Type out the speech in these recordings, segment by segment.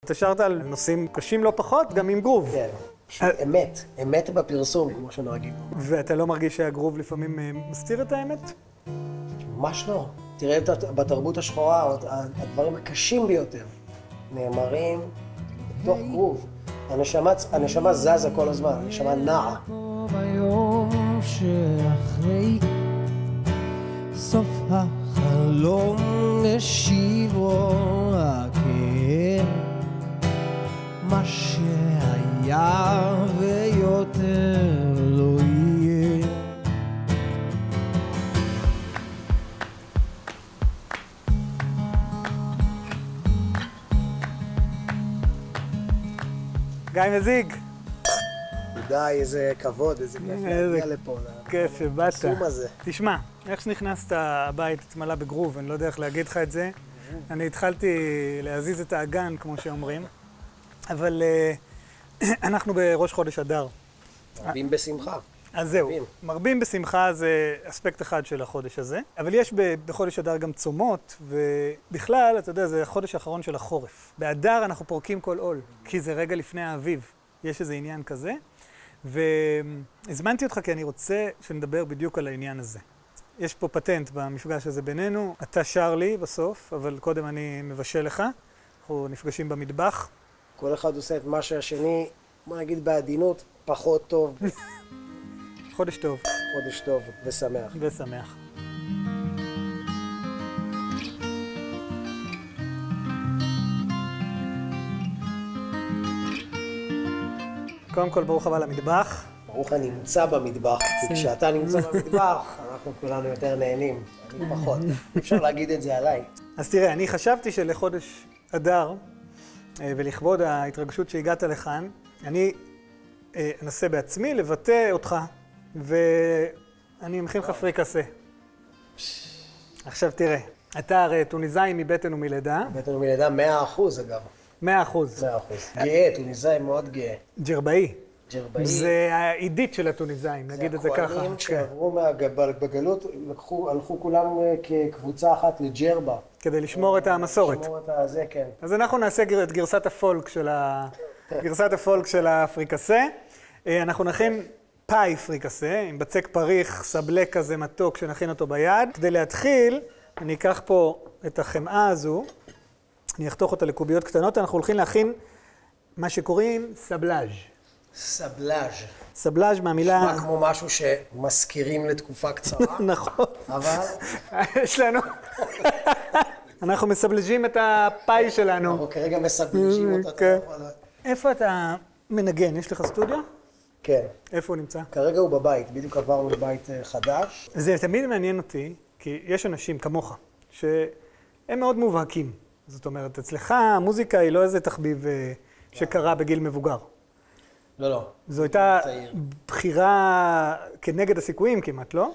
אתה שרת על נושאים קשים לא פחות, גם עם גרוב. כן, אמת בפרסום, כמו שנוהגים. ואתה לא מרגיש שהגרוב לפעמים מסתיר את האמת? ממש לא. תראה בתרבות השחורה, הדברים הקשים ביותר נאמרים בתוך גרוב. הנשמה זזה כל הזמן, הנשמה נעה. ביום שאחרי סוף החלום נשיבו הכאב מה שהיה ויותר לא יהיה. גיא מזיג. תודה, איזה כבוד, איזה כיף להגיע לפה. כיף שבאת. הסום הזה. תשמע, איך שנכנסת הבית התמלא בגרוב, אני לא יודע איך להגיד לך את זה. אני התחלתי להזיז את האגן, כמו שאומרים. אבל אנחנו בראש חודש אדר. מרבים בשמחה. אז זהו, מרבים בשמחה זה אספקט אחד של החודש הזה. אבל יש בחודש אדר גם צומות, ובכלל, אתה יודע, זה החודש האחרון של החורף. באדר אנחנו פורקים כל עול, כי זה רגע לפני האביב. יש איזה עניין כזה. והזמנתי אותך כי אני רוצה שנדבר בדיוק על העניין הזה. יש פה פטנט במפגש הזה בינינו. אתה שר לי בסוף, אבל קודם אני מבשל לך. אנחנו נפגשים במטבח. כל אחד עושה את מה שהשני, בוא נגיד בעדינות, פחות טוב. חודש טוב. חודש טוב ושמח. ושמח. קודם כל, ברוך הבא למטבח. ברוך הנמצא במטבח, כי כשאתה נמצא במטבח, אנחנו כולנו יותר נהנים. אני פחות. אפשר להגיד את זה עליי. אז תראה, אני חשבתי שלחודש אדר, ולכבוד ההתרגשות שהגעת לכאן, אני אנסה בעצמי לבטא אותך, ואני מכין לך פריקסה. עכשיו תראה, אתה הרי טוניסאי מבטן ומלידה. בטן ומלידה 100% אגב. 100%. 100%. גאה, טוניסאי מאוד גאה. ג'רבאי. ג'רבאי. זה העידית של הטוניסאים, נגיד את זה ככה. זה הכהנים שעברו בגלות, הלכו כולם כקבוצה אחת לג'רבה. כדי לשמור את המסורת. לשמור את זה, כן. אז אנחנו נעשה את גרסת הפולק של הפריקסה. אנחנו נכין פאי פריקסה, עם בצק פריך, סבלק כזה מתוק, שנכין אותו ביד. כדי להתחיל, אני אקח פה את החמאה הזו, אני אחתוך אותה לקוביות קטנות, אנחנו הולכים להכין מה שקוראים סבלאז'. סבלאז'. סבלאז' מהמילה... נשמע כמו משהו שמזכירים לתקופה קצרה. נכון. אבל... יש לנו... אנחנו מסבלז'ים את הפאי שלנו. אנחנו כרגע מסבלז'ים אותה. איפה אתה מנגן? יש לך סטודיו? כן. איפה הוא נמצא? כרגע הוא בבית, בדיוק עברנו לבית חדש. זה תמיד מעניין אותי, כי יש אנשים כמוך, שהם מאוד מובהקים. זאת אומרת, אצלך המוזיקה היא לא איזה תחביב שקרה בגיל מבוגר. לא, לא. זו הייתה בחירה כנגד הסיכויים כמעט, לא?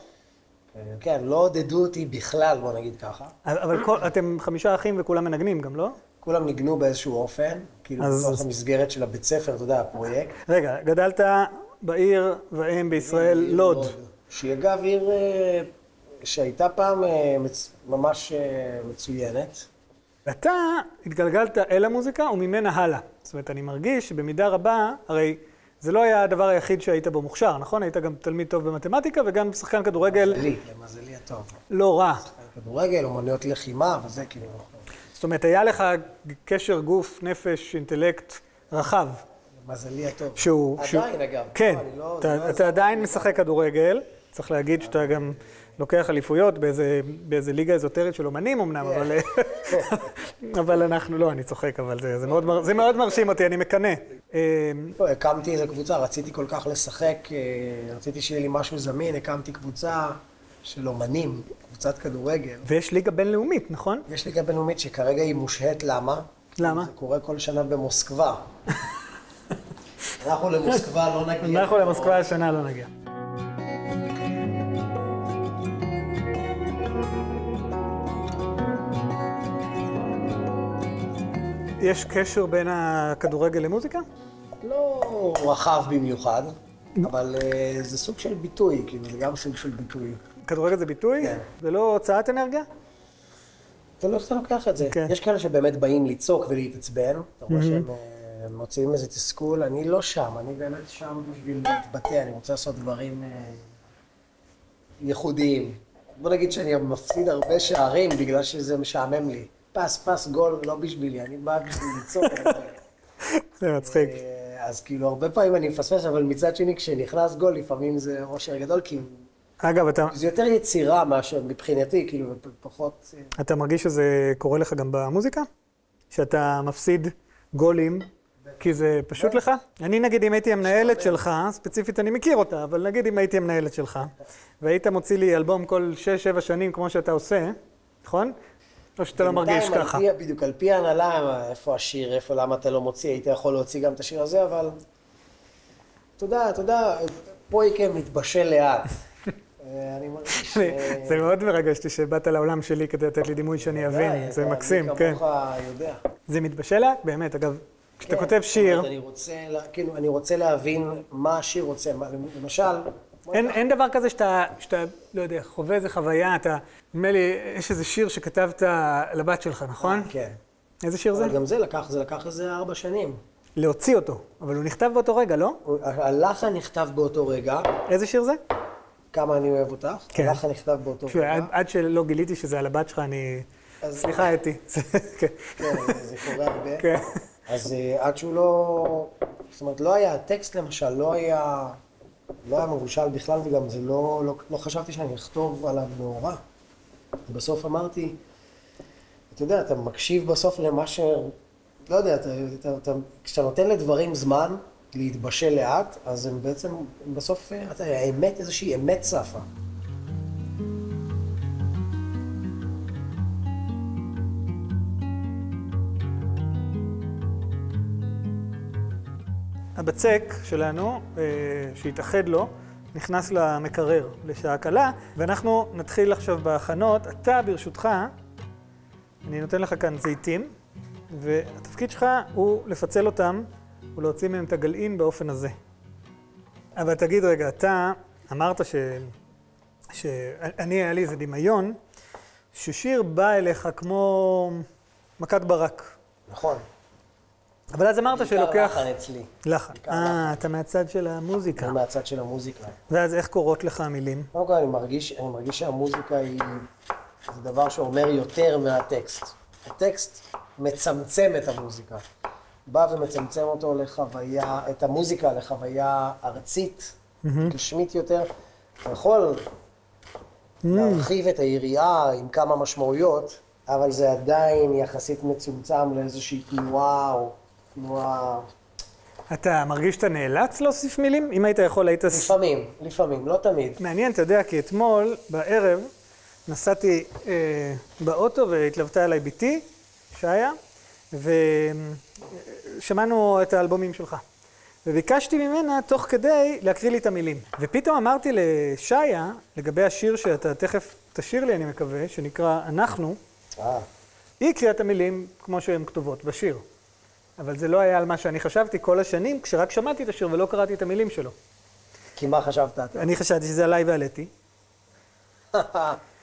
כן, לא עודדו אותי בכלל, בוא נגיד ככה. אבל אתם 5 אחים וכולם מנגנים גם, לא? כולם ניגנו באיזשהו אופן, כאילו בתוך המסגרת של הבית ספר, אתה יודע, הפרויקט. רגע, גדלת בעיר ואם בישראל, לוד. שהיא אגב עיר שהייתה פעם ממש מצוינת. ואתה התגלגלת אל המוזיקה וממנה הלאה. זאת אומרת, אני מרגיש שבמידה רבה, הרי זה לא היה הדבר היחיד שהיית בו מוכשר, נכון? היית גם תלמיד טוב במתמטיקה וגם שחקן כדורגל... למזלי הטוב. לא רע. שחקן כדורגל, אומנויות לחימה וזה כאילו... זאת אומרת, היה לך קשר גוף, נפש, אינטלקט רחב. למזלי הטוב. עדיין אגב. כן, אתה עדיין משחק כדורגל. צריך להגיד שאתה גם לוקח אליפויות באיזה ליגה אזוטרית של אומנים אמנם, אבל אנחנו לא, אני צוחק, אבל זה מאוד מרשים אותי, אני מקנא. הקמתי איזו קבוצה, רציתי כל כך לשחק, רציתי שיהיה לי משהו זמין, הקמתי קבוצה של אומנים, קבוצת כדורגל. ויש ליגה בינלאומית, נכון? יש ליגה בינלאומית שכרגע היא מושהת, למה? למה? זה קורה כל שנה במוסקבה. אנחנו למוסקבה לא נגיע. אנחנו למוסקבה השנה לא נגיע. יש קשר בין הכדורגל למוזיקה? לא רחב במיוחד, אבל זה סוג של ביטוי, כאילו זה גם סוג של ביטוי. כדורגל זה ביטוי? כן. זה לא הוצאת אנרגיה? תלוי איך אתה לוקח את זה. כן. יש כאלה שבאמת באים לצעוק ולהתעצבן, אתה רואה שהם מוציאים איזה תסכול, אני לא שם, אני באמת שם בשביל להתבטא, אני רוצה לעשות דברים ייחודיים. בוא נגיד שאני מפסיד הרבה שערים בגלל שזה משעמם לי. פס, גול, לא בשבילי, אני בא בשביל לצעוק. זה מצחיק. אז כאילו, הרבה פעמים אני מפספס, אבל מצד שני, כשנכנס גול, לפעמים זה אושר גדול, כי אגב, זה יותר יצירה מאשר מבחינתי, כאילו, פחות... אתה מרגיש שזה קורה לך גם במוזיקה? שאתה מפסיד גולים, כי זה פשוט לך? אני נגיד, אם הייתי המנהלת שלך, ספציפית אני מכיר אותה, אבל נגיד אם הייתי המנהלת שלך, והיית מוציא לי אלבום כל 6-7 שנים כמו שאתה עושה, נכון? או שאתה לא מרגיש ככה. בדיוק, על פי ההנהלה, איפה השיר, איפה, למה אתה לא מוציא, היית יכול להוציא גם את השיר הזה, אבל... תודה, פויקה מתבשל לאט. אני מרגיש... זה מאוד מרגש אותי שבאת לעולם שלי כדי לתת לי דימוי שאני אבין, זה מקסים, כן. אני כמוך יודע. זה מתבשל לאט? באמת, אגב, כשאתה כותב שיר... אני רוצה להבין מה השיר רוצה, למשל... אין דבר כזה שאתה, לא יודע, חווה איזה חוויה, אתה... נדמה לי, יש איזה שיר שכתבת לבת שלך, נכון? כן. איזה שיר זה? אבל גם זה לקח איזה 4 שנים. להוציא אותו, אבל הוא נכתב באותו רגע, לא? הלחן נכתב באותו רגע. איזה שיר זה? כמה אני אוהב אותך. כן. הלחן נכתב באותו רגע. עד שלא גיליתי שזה על הבת שלך, אני... סליחה, אתי. כן, זה קורה הרבה. כן. אז עד שהוא לא... זאת אומרת, לא היה הטקסט למשל, לא היה מבושל בכלל, וגם זה לא חשבתי שאני אכתוב עליו נורא. בסוף אמרתי, אתה יודע, אתה מקשיב בסוף למה ש... לא יודע, כשאתה נותן לדברים זמן להתבשל לאט, אז הם בעצם, בסוף, האמת, איזושהי אמת צפה. הבצק שלנו, שהתאחד לו, נכנס למקרר לשעה קלה, ואנחנו נתחיל עכשיו בהכנות. אתה, ברשותך, אני נותן לך כאן זיתים, והתפקיד שלך הוא לפצל אותם ולהוציא מהם את הגלעין באופן הזה. אבל תגיד רגע, אתה אמרת שאני היה לי איזה דמיון, ששיר בא אליך כמו מכת ברק. נכון. אבל אז אמרת שלוקח... בעיקר לחן אצלי. לחן. אתה מהצד של המוזיקה. אני מהצד של המוזיקה. ואז איך קורות לך המילים? קודם כל, אני מרגיש שהמוזיקה זה דבר שאומר יותר מהטקסט. הטקסט מצמצם את המוזיקה. בא ומצמצם אותו לחוויה, את המוזיקה לחוויה ארצית, גשמית יותר. אתה יכול להרחיב את היריעה עם כמה משמעויות, אבל זה עדיין יחסית מצומצם לאיזושהי תנועה או תנועה... אתה מרגיש שאתה נאלץ להוסיף מילים? אם היית יכול, היית... לפעמים, לא תמיד. מעניין, אתה יודע, כי אתמול בערב נסעתי באוטו והתלוותה אליי ביתי, שיה, ושמענו את האלבומים שלך. וביקשתי ממנה תוך כדי להקריא לי את המילים. ופתאום אמרתי לשיה, לגבי השיר שאתה תכף תשאיר לי, אני מקווה, שנקרא אנחנו, היא הקריאה את המילים כמו שהן כתובות בשיר. אבל זה לא היה על מה שאני חשבתי כל השנים, כשרק שמעתי את השיר ולא קראתי את המילים שלו. כי מה חשבת אתה? אני חשבתי שזה עליי ועליתי.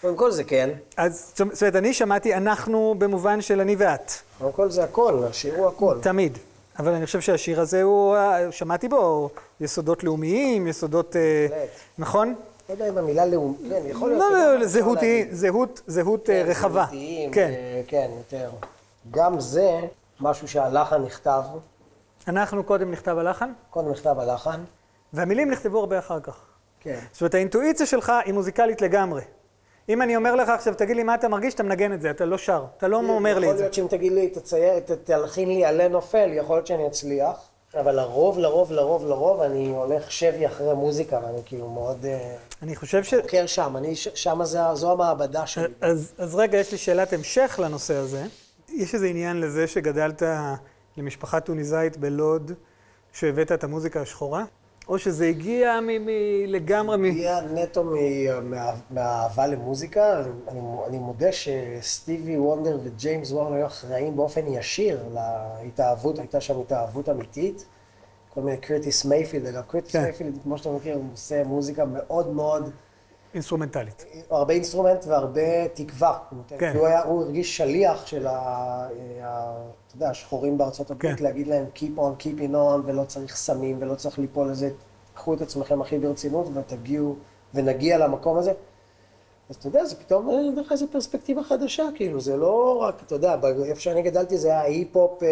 קודם כל זה כן. אז, זאת אומרת, אני שמעתי אנחנו במובן של אני ואת. קודם כל זה הכל, השיר הוא הכל. תמיד. אבל אני חושב שהשיר הזה הוא, שמעתי בו יסודות לאומיים, יסודות, נכון? לא יודע אם המילה לאומי, כן, יכול להיות. לא, זהות רחבה. כן. כן, יותר. גם זה משהו שהלחן נכתב. אנחנו קודם נכתב הלחן? קודם נכתב הלחן. והמילים נכתבו הרבה אחר כך. כן. זאת אומרת, האינטואיציה שלך היא מוזיקלית לגמרי. אם אני אומר לך עכשיו, תגיד לי מה אתה מרגיש, אתה מנגן את זה, אתה לא שר, אתה לא אומר לי את זה. יכול להיות שאם תגיד לי, תלחין לי עלה נופל, יכול להיות שאני אצליח, אבל לרוב, אני הולך שבי אחרי מוזיקה, ואני כאילו מאוד... אני חושב חוקר שם, שם זו המעבדה שלי. אז רגע, יש לי שאלת המשך לנושא הזה. יש איזה עניין לזה שגדלת למשפחה טוניסאית בלוד, שהבאת את המוזיקה השחורה? או שזה הגיע לגמרי הגיע נטו מהאהבה למוזיקה. אני מודה שסטיבי וונדר וג'יימס וורן היו אחראים באופן ישיר להתאהבות, הייתה שם התאהבות אמיתית. כל מיני קרטיס מייפילד, אגב, קרטיס מייפילד, כמו שאתה מכיר, הוא עושה מוזיקה מאוד מאוד אינסטרומנטלית. הרבה אינסטרומנט והרבה תקווה. כן. כי הוא הרגיש שליח של אתה יודע, השחורים בארצות הברית, כן. להגיד להם keep on, keeping on, ולא צריך סמים, ולא צריך ליפול לזה, קחו את עצמכם הכי ברצינות ותגיעו ונגיע למקום הזה. אז אתה יודע, זה פתאום, אני לך איזו פרספקטיבה חדשה, כאילו, זה לא רק, אתה יודע, איפה שאני גדלתי זה ההיפ-הופ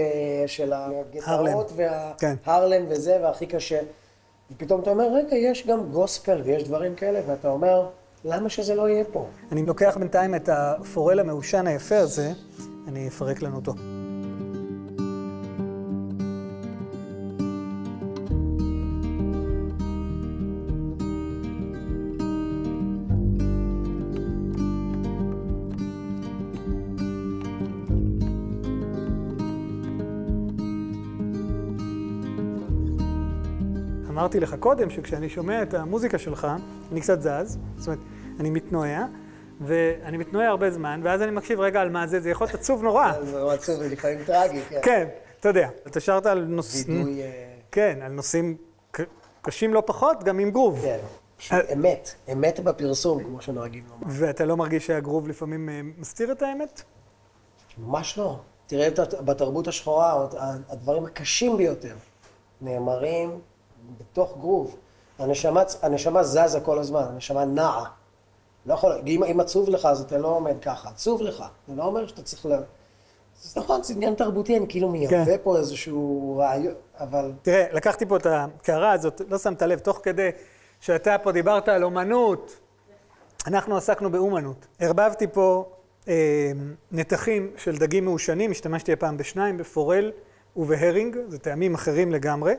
של הגטאות וההרלם וזה, והכי קשה. ופתאום אתה אומר, רגע, יש גם גוספל ויש דברים כאלה, ואתה אומר, למה שזה לא יהיה פה? אני לוקח בינתיים את הפורל המעושן היפה הזה, אני אפרק לנו אותו. אמרתי לך קודם שכשאני שומע את המוזיקה שלך, אני קצת זז, זאת אומרת, אני מתנועע, ואני מתנועע הרבה זמן, ואז אני מקשיב רגע על מה זה, זה יכול להיות עצוב נורא. זה לא עצוב, זה לפעמים טרגי, כן. כן, אתה יודע, אתה שרת על נושאים, וידוי... כן, על נושאים קשים לא פחות, גם עם גרוב. כן, אמת, אמת בפרסום, כמו שנוהגים לומר. ואתה לא מרגיש שהגרוב לפעמים מסתיר את האמת? ממש לא. תראה, בתרבות השחורה, הדברים הקשים ביותר נאמרים בתוך גרוב. הנשמה זזה כל הזמן, הנשמה נעה. לא יכול, אם עצוב לך, אז אתה לא עומד ככה. עצוב לך. זה לא אומר שאתה צריך אז נכון, זה עניין תרבותי, אני כאילו מייבא פה איזשהו רעיון, אבל... תראה, לקחתי פה את הקערה הזאת, לא שמת לב, תוך כדי שאתה פה דיברת על אומנות, אנחנו עסקנו באומנות. הרבבתי פה נתחים של דגים מעושנים, השתמשתי הפעם בשניים, בפורל ובהרינג, זה טעמים אחרים לגמרי.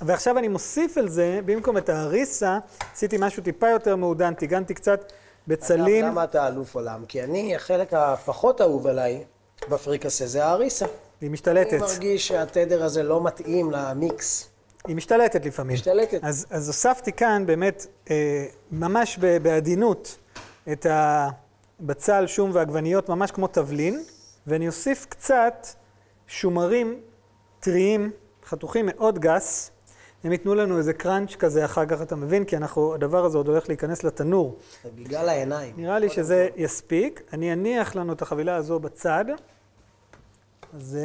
ועכשיו אני מוסיף על זה, במקום את ההריסה, עשיתי משהו טיפה יותר מעודן, טיגנתי קצת בצלים. למה אתה אלוף עולם? כי אני, החלק הפחות אהוב עליי בפריקסה, זה ההריסה. היא משתלטת. אני מרגיש שהתדר הזה לא מתאים למיקס. היא משתלטת לפעמים. משתלטת. אז הוספתי כאן באמת, ממש בעדינות, את הבצל, שום ועגבניות, ממש כמו תבלין, ואני אוסיף קצת שומרים טריים, חתוכים מאוד גס, הם ייתנו לנו איזה קראנץ' כזה אחר כך, אתה מבין? כי הדבר הזה עוד הולך להיכנס לתנור. זה בגלל העיניים. נראה לי שזה יספיק. אני אניח לנו את החבילה הזו בצד. אז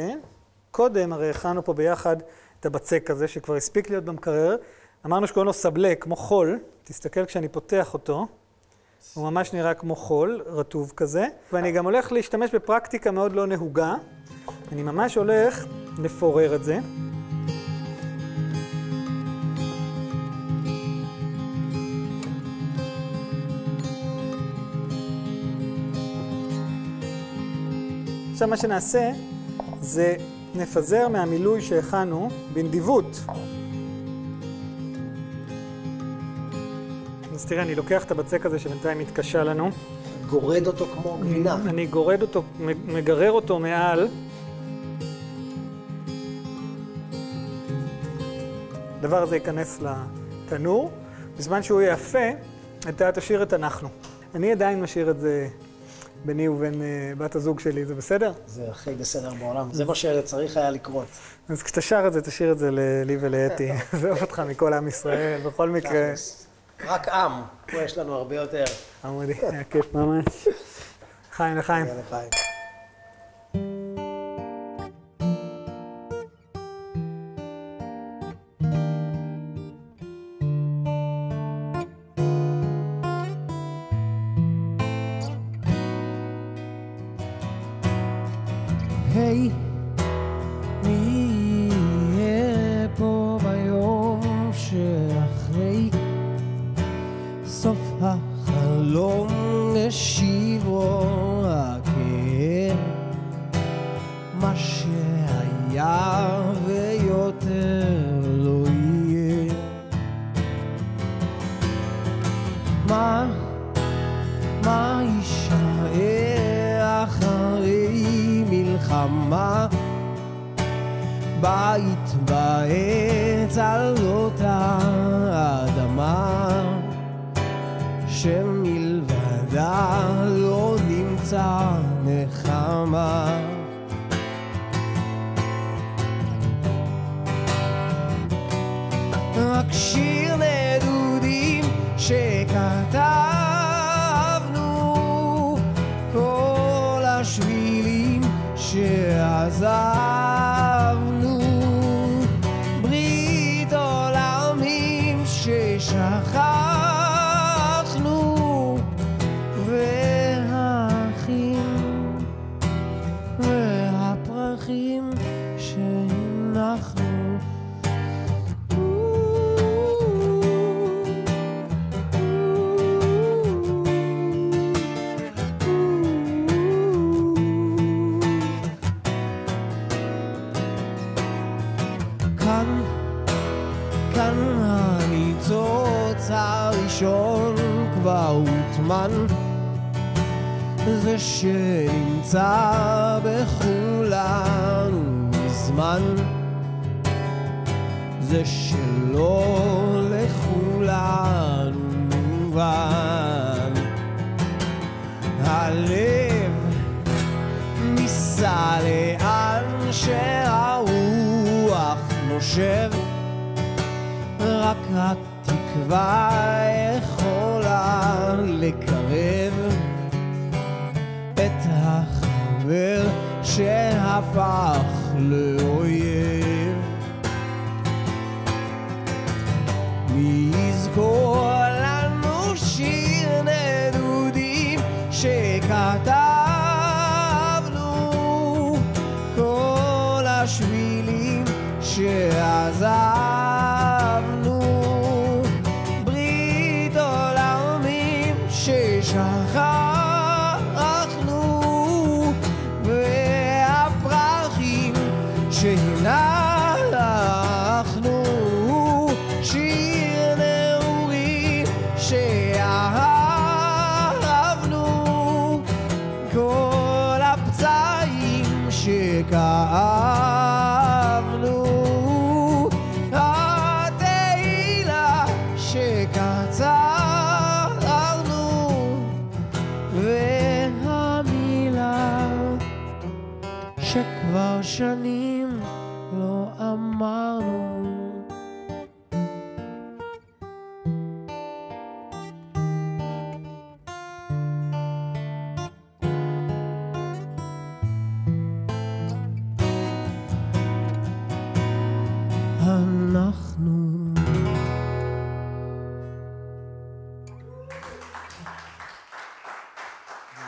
קודם, הרי הכנו פה ביחד את הבצק הזה, שכבר הספיק להיות במקרר. אמרנו שקוראים לו סבלק, כמו חול. תסתכל כשאני פותח אותו. הוא ממש נראה כמו חול, רטוב כזה. ואני גם הולך להשתמש בפרקטיקה מאוד לא נהוגה. אני ממש הולך לפורר את זה. עכשיו מה שנעשה זה נפזר מהמילוי שהכנו בנדיבות. אז תראה, אני לוקח את הבצק הזה שבינתיים מתקשה לנו. גורד אותו כמו גבינה. אני גורד אותו, מגרר אותו מעל. הדבר הזה ייכנס לתנור. בזמן שהוא יפה, אתה תשאיר את אנחנו. אני עדיין משאיר את זה ביני ובין בת הזוג שלי, זה בסדר? זה הכי בסדר בעולם, זה מה שצריך היה לקרות. אז כשאתה שר את זה, תשאיר את זה לי ולאתי. זה אוהב אותך מכל עם ישראל, בכל מקרה. רק עם, פה יש לנו הרבה יותר. עמודי, היה כיף ממש. חיים לחיים. לחיים. היי, מי יהיה פה ביום שאחרי סוף החלום משיבו הכאב מה שהיה ויותר לא יהיה מה יישאר אחרי מלחמה בית בעץ על אותה אדמה שמלבדה לא נמצא נחמה רק שיר נדודים שכתב כאן הניצוץ הראשון כבר הוטמן, זה שנמצא בכולנו מזמן, זה שלא לכולנו מובן. הלב ניסה לאן שהרוח נושב, רק התקווה יכולה לקרב את החבר שהפך לאויב. מי יזכור לנו שיר נדודים שכתבנו, כל השבילים שעזבנו, ברית עולמים ששכחנו, והפרחים שהנחנו, שיר נעורים שאהבנו, כל הפצעים שכאבנו, התהילה שקצרנו, והמילה שכבר שנים לא אמרנו. אנחנו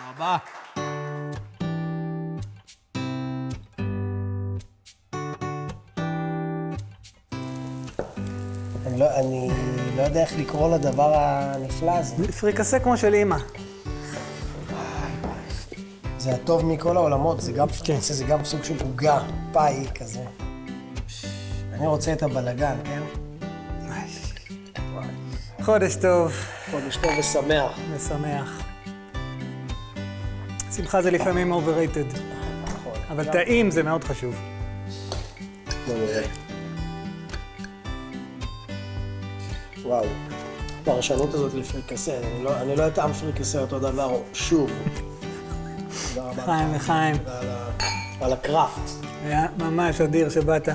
רבה. אני לא יודע איך לקרוא לדבר הנפלא הזה. פריקסה כמו של אמא. זה הטוב מכל העולמות, זה גם פריקסה, זה גם סוג של עוגה, פאי כזה. אני רוצה את הבלגן, כן? חודש טוב. חודש טוב ושמח. ושמח. שמחה זה לפעמים overrated. אבל טעים זה מאוד חשוב. וואו. הפרשנות הזאת לפריקסה, אני לא אטעם פריקסה אותו דבר, שוב. חיים וחיים. על הקראפט. היה ממש אדיר שבאת.